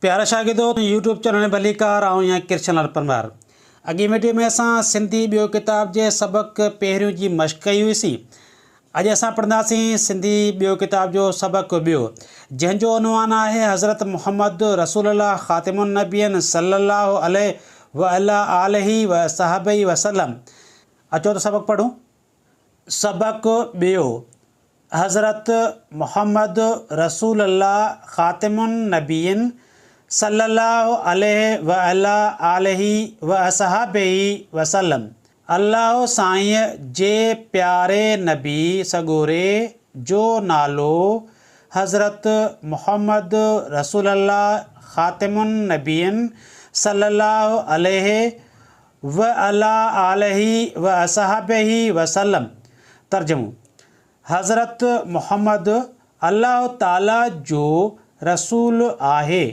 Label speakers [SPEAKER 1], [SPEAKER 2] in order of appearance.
[SPEAKER 1] प्यारा शागिर्दो YouTube channel भलीकार ऐं या कृष्ण परमार। अॻे वीडियो में असां सिंधी ॿियो किताब जे सबक पहिरियों जी मश्क कई हुईसीं। अॼु असां पढ़ंदासीं सिंधी ॿियो किताब जो सबक ॿियो, जंहिंजो उनवान आहे हज़रत मुहम्मद रसूलुल्लाह ख़ातिमुन नबियन सल्लल्लाहु अलैहि व सहाबी वसल्लम। अचो तो सबक पढ़ूं। सबक ॿियो, हज़रत मुहम्मद रसूलुल्लाह ख़ातिमुन नबियन सल्लल्लाहु अलैहि व सहाबी वसल्लम। अल्लाह साईं जे प्यारे नबी सगोरे जो नालो हज़रत मुहम्मद रसूलुल्लाह ख़ातिमुन नबियन सल्लल्लाहु अलैहि व सहाबी वसल्लम। तर्जुमो, हज़रत मुहम्मद अल्लाह ताला जो रसूल आहे।